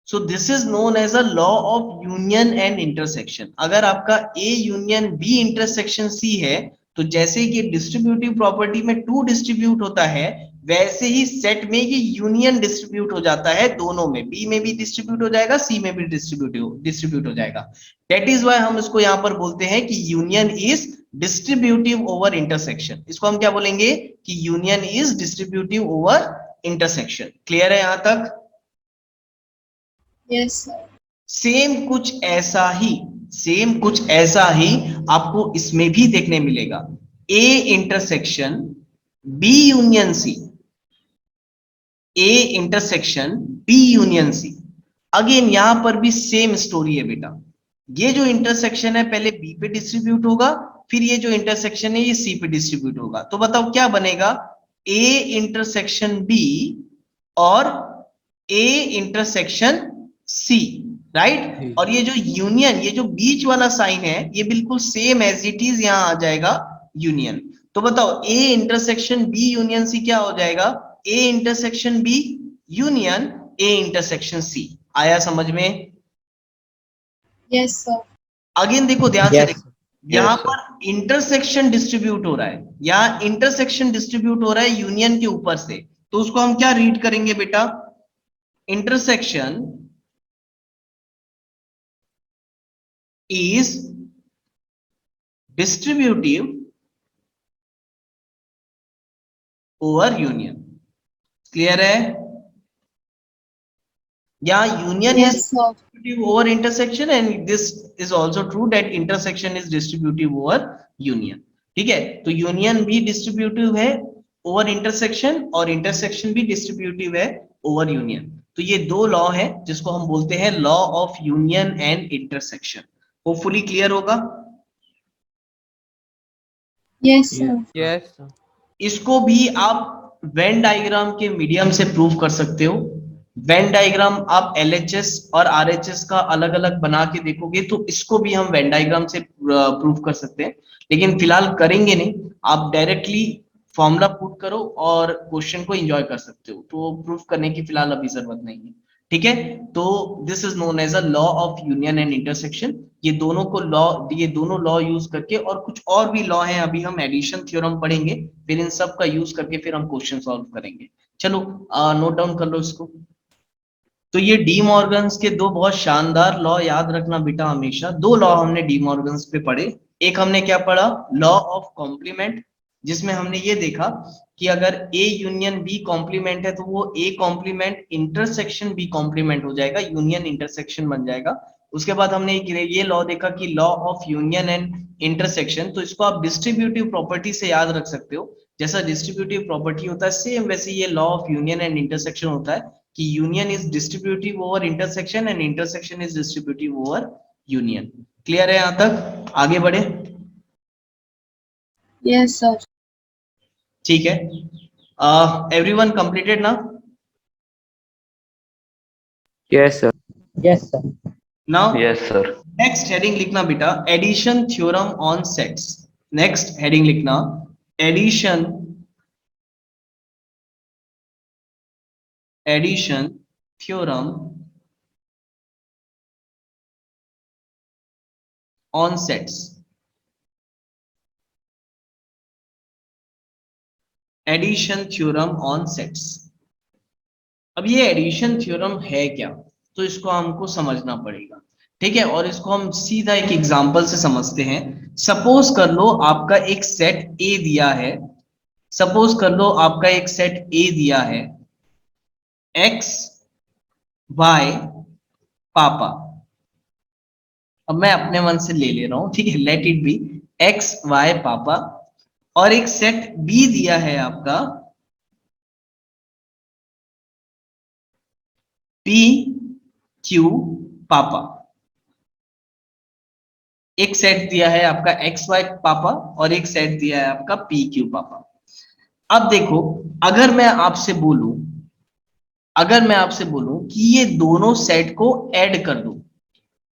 So this is known as a law of union and intersection. अगर आपका A union B intersection C है तो जैसे कि डिस्ट्रीब्यूटिव प्रॉपर्टी में टू डिस्ट्रीब्यूट होता है, वैसे ही सेट में ये यूनियन डिस्ट्रीब्यूट हो जाता है, दोनों में, बी में भी डिस्ट्रीब्यूट हो जाएगा, सी में भी डिस्ट्रीब्यूट हो जाएगा। दैट इज वाई हम इसको यहां पर बोलते हैं कि union is distributive over intersection. इसको हम क्या बोलेंगे कि union is distributive over intersection. Clear है यहां तक?
Yes, sir.
सेम कुछ ऐसा ही आपको इसमें भी देखने मिलेगा। A intersection B union C, A intersection B union C. Again यहां पर भी सेम स्टोरी है बेटा। ये जो इंटरसेक्शन है पहले बी पे डिस्ट्रीब्यूट होगा, फिर ये जो इंटरसेक्शन है ये सी पे डिस्ट्रीब्यूट होगा। तो बताओ क्या बनेगा, ए इंटरसेक्शन बी और ए इंटरसेक्शन सी, राइट। और ये जो यूनियन, ये जो बीच वाला साइन है ये बिल्कुल सेम एज इट इज यहां आ जाएगा यूनियन। तो बताओ A intersection B union C क्या हो जाएगा, A intersection B union A intersection C. आया समझ में?
Yes, sir.
अगेन देखो ध्यान से
यस
देखो, यहां
यस सर।
पर इंटरसेक्शन डिस्ट्रीब्यूट हो रहा है, यहां इंटरसेक्शन डिस्ट्रीब्यूट हो रहा है यूनियन के ऊपर से, तो उसको हम क्या रीड करेंगे बेटा, intersection is distributive over union। Clear है? या union is
Yes, sir.
distributive over intersection and this is also true that intersection is distributive over union। ठीक है, तो यूनियन भी डिस्ट्रीब्यूटिव है ओवर इंटरसेक्शन और इंटरसेक्शन भी डिस्ट्रीब्यूटिव है ओवर यूनियन। तो ये दो लॉ है जिसको हम बोलते हैं law of union and intersection. Hopefully clear होगा।
Yes, sir.
Yes sir.
इसको भी आप वेन डायग्राम के मीडियम से प्रूव कर सकते हो। वेन डायग्राम आप एलएचएस और आरएचएस का अलग अलग बना के देखोगे तो इसको भी हम वेन डायग्राम से प्रूव कर सकते हैं, लेकिन फिलहाल करेंगे नहीं। आप डायरेक्टली फॉर्मूला पुट करो और क्वेश्चन को एंजॉय कर सकते हो, तो प्रूफ करने की फिलहाल अभी जरूरत नहीं है। ठीक है, तो this is known as a law of union and intersection. ये दोनों लॉ यूज करके, और कुछ और भी लॉ हैं, अभी हम एडिशन थ्योरम पढ़ेंगे, फिर इन सब का यूज करके फिर हम क्वेश्चन सॉल्व करेंगे। चलो नोट डाउन कर लो इसको। तो ये डी मॉर्गन्स के दो बहुत शानदार लॉ याद रखना बेटा हमेशा। दो लॉ हमने डी मॉर्गन्स पे पढ़े। एक हमने क्या पढ़ा, लॉ ऑफ कॉम्प्लीमेंट, जिसमें हमने ये देखा कि अगर ए यूनियन बी कॉम्प्लीमेंट है तो वो A complement intersection B complement हो जाएगा, यूनियन इंटरसेक्शन बन जाएगा। उसके बाद हमने ये लॉ देखा कि law of union and intersection, तो इसको आप डिस्ट्रीब्यूटिव प्रॉपर्टी से याद रख सकते हो। जैसा डिस्ट्रीब्यूटिव प्रॉपर्टी होता है सेम वैसे ये law of union and intersection होता है कि union is distributive over intersection and intersection is distributive over union. Clear है यहां तक? आगे बढ़े।
Yes, sir.
ठीक है, एवरीवन कंप्लीटेड ना?
Yes sir.
Yes, sir.
Now
yes sir.
Next heading लिखना बेटा, addition theorem on sets. Next heading लिखना, addition theorem on sets. Addition theorem on sets. अब ये एडिशन थ्योरम है क्या, तो इसको हमको समझना पड़ेगा। ठीक है, और इसको हम सीधा एक एग्जांपल से समझते हैं। सपोज कर लो आपका एक सेट ए दिया है, सपोज कर लो आपका एक सेट ए दिया है, एक्स वाई पापा। अब मैं अपने मन से ले ले रहा हूं, ठीक है, let it be X Y पापा। और एक सेट बी दिया है आपका पी क्यू पापा, एक सेट दिया है आपका एक्स वाई पापा और एक सेट दिया है आपका पी क्यू पापा। अब देखो, अगर मैं आपसे बोलूं कि ये दोनों सेट को ऐड कर दो,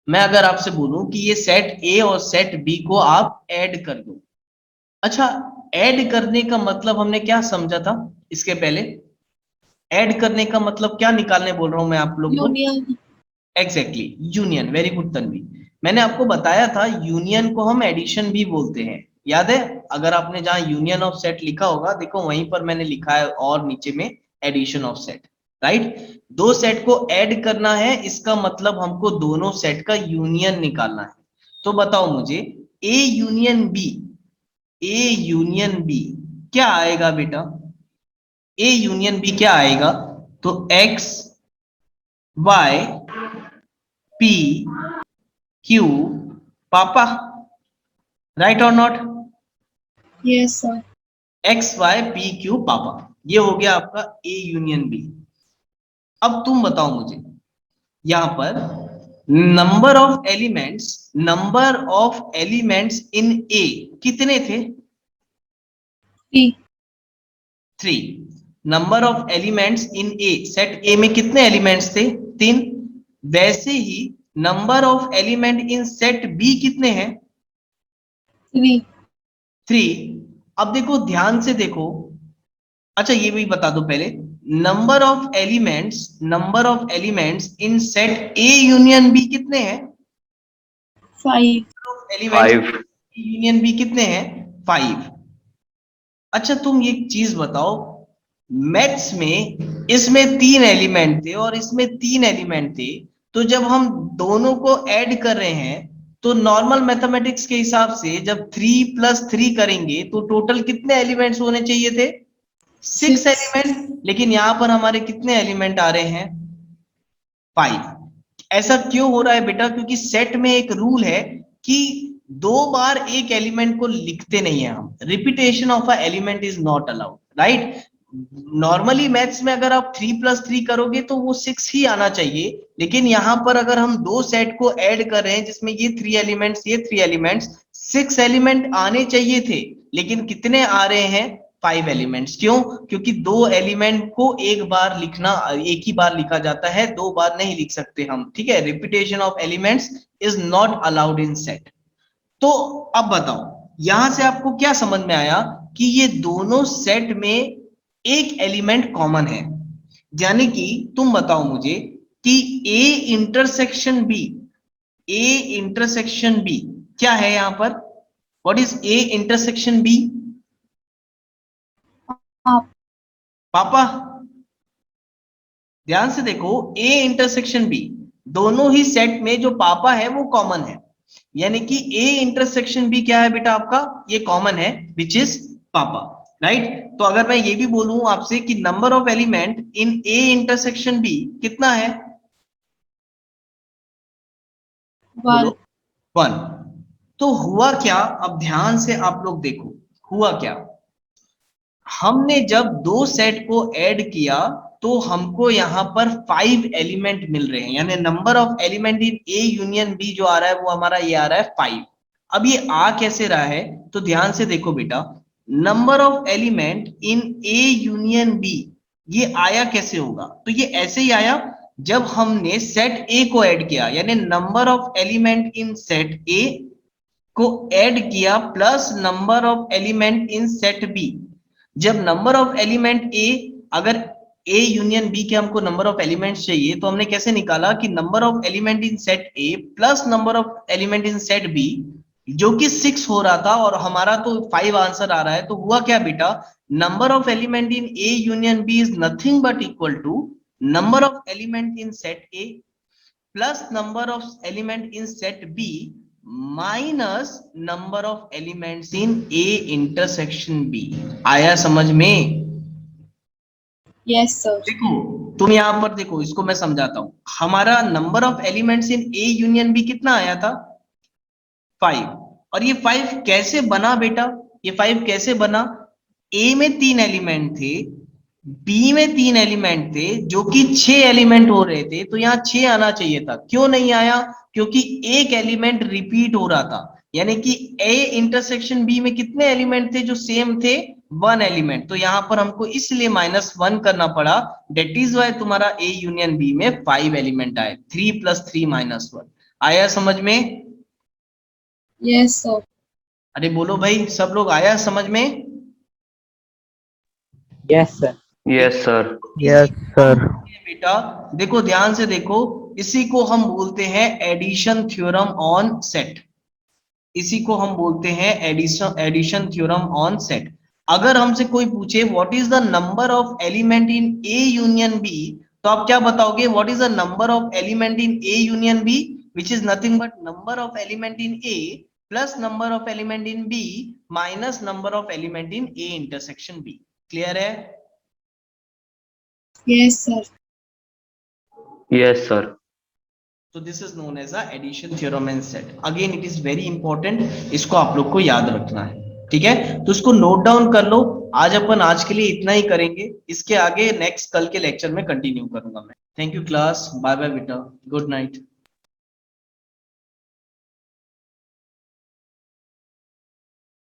मैं अगर आपसे बोलूं कि ये सेट ए और सेट बी को आप ऐड कर दो। अच्छा, ऐड करने का मतलब हमने क्या समझा था इसके पहले? ऐड करने का मतलब क्या निकालने बोल रहा हूं मैं आप लोग को?
Union.
Exactly, union. Very good Tanvi, मैंने आपको बताया था यूनियन को हम एडिशन भी बोलते हैं, याद है? अगर आपने जहां यूनियन ऑफ सेट लिखा होगा, देखो वहीं पर मैंने लिखा है और नीचे में एडिशन ऑफ सेट, राइट? दो सेट को ऐड करना है, इसका मतलब हमको दोनों सेट का यूनियन निकालना है। तो बताओ मुझे, A union B, A union B क्या आएगा बेटा? ए यूनियन बी क्या आएगा? तो एक्स वाई पी क्यू पापा, राइट और not?
Yes sir.
X Y P Q पापा, ये हो गया आपका ए यूनियन बी। अब तुम बताओ मुझे, यहां पर number of elements in A कितने थे?
पी।
3। Number of elements in A, set A में कितने एलिमेंट्स थे? 3। वैसे ही number of element in set B कितने हैं?
3।
3। अब देखो, ध्यान से देखो, अच्छा ये भी बता दो पहले, number of elements in set A union B कितने हैं?
5।
एलिमेंट्स यूनियन बी कितने हैं? 5। अच्छा तुम ये चीज बताओ, मैथ्स में इसमें 3 एलिमेंट थे और इसमें 3 एलिमेंट थे, तो जब हम दोनों को ऐड कर रहे हैं तो नॉर्मल मैथमेटिक्स के हिसाब से जब 3 + 3 करेंगे तो टोटल कितने एलिमेंट्स होने चाहिए थे? 6
6।
एलिमेंट। लेकिन यहां पर हमारे कितने एलिमेंट आ रहे हैं? 5। ऐसा क्यों हो रहा है बेटा? क्योंकि सेट में एक रूल है कि 2 बार एक एलिमेंट को लिखते नहीं है हम, repetition of a element is not allowed, right? Normally maths में अगर आप 3 + 3 करोगे तो वो 6 ही आना चाहिए, लेकिन यहां पर अगर हम दो सेट को ऐड कर रहे हैं जिसमें ये 3 एलिमेंट्स, ये 3 एलिमेंट्स, 6 एलिमेंट आने चाहिए थे, लेकिन कितने आ रहे हैं? 5 एलिमेंट्स। क्यों? क्योंकि दो एलिमेंट को एक बार लिखना, एक ही बार लिखा जाता है, 2 बार नहीं लिख सकते हम, ठीक है? Repetition of elements is not allowed in set. तो अब बताओ, यहां से आपको क्या समझ में आया? कि ये दोनों सेट में एक एलिमेंट कॉमन है, यानी कि तुम बताओ मुझे कि A intersection B, A intersection B क्या है यहां पर? What is A intersection B?
आप।
पापा, ध्यान से देखो, ए इंटरसेक्शन बी, दोनों ही सेट में जो पापा है वो कॉमन है, यानी कि ए इंटरसेक्शन बी क्या है बेटा आपका? ये कॉमन है, विच इज पापा, राइट? तो अगर मैं ये भी बोलूं आपसे कि number of element in A intersection B कितना है?
1।
बोलो। 1। तो हुआ क्या? अब ध्यान से आप लोग देखो, हुआ क्या? हमने जब दो सेट को ऐड किया तो हमको यहां पर 5 एलिमेंट मिल रहे हैं, यानी number of element in A union B जो आ रहा है वो हमारा ये आ रहा है 5। अब ये आ कैसे रहा है? तो ध्यान से देखो बेटा, number of element in A union B ये आया कैसे होगा? तो ये ऐसे ही आया जब हमने सेट ए को ऐड किया, यानी number of element in set A को ऐड किया plus number of element in set B. जब नंबर ऑफ एलिमेंट ए, अगर ए यूनियन बी के हमको नंबर ऑफ एलिमेंट्स चाहिए तो हमने कैसे निकाला कि number of element in set A plus number of element in set B, जो कि 6 हो रहा था और हमारा तो 5 आंसर आ रहा है। तो हुआ क्या बेटा? Number of element in A union B is nothing but equal to number of element in set A plus number of element in set B minus number of elements in A intersection B. आया समझ में?
Yes sir.
देखो, तुम यहां पर देखो, इसको मैं समझाता हूं। हमारा number of elements in A union B कितना आया था? 5। और ये 5 कैसे बना बेटा? ये 5 कैसे बना? ए में 3 एलिमेंट थे, बी में 3 एलिमेंट थे जो कि 6 एलिमेंट हो रहे थे, तो यहाँ 6 आना चाहिए था, क्यों नहीं आया? क्योंकि एक एलिमेंट रिपीट हो रहा था, यानी कि ए इंटरसेक्शन बी में कितने एलिमेंट थे जो सेम थे? 1 एलिमेंट। तो यहाँ पर हमको इसलिए -1 करना पड़ा, डेट इज वाई तुम्हारा ए यूनियन बी में 5 एलिमेंट आए, 3 + 3 -1। आया समझ में?
Yes, sir.
अरे बोलो भाई, सब लोग आया समझ में?
Yes sir.
Yes sir.
Yes sir. बेटा देखो, ध्यान से देखो, इसी को हम बोलते हैं एडिशन थ्योरम ऑन सेट। इसी को हम बोलते हैं एडिशन थ्योरम ऑन सेट। अगर हमसे कोई पूछे what is the number of element in A union B, तो आप क्या बताओगे? What is the number of element in A union B, which is nothing but number of element in A plus number of element in B minus number of element in A intersection B. Clear है?
Yes, sir.
Yes sir.
So this is known as a addition theorem and set. Again it is very important, इसको आप लोग को याद रखना है, ठीक है? तो इसको नोट डाउन कर लो। आज के लिए इतना ही करेंगे, इसके आगे नेक्स्ट कल के लेक्चर में कंटिन्यू करूंगा मैं। Thank you class, bye bye बेटा, गुड नाइट।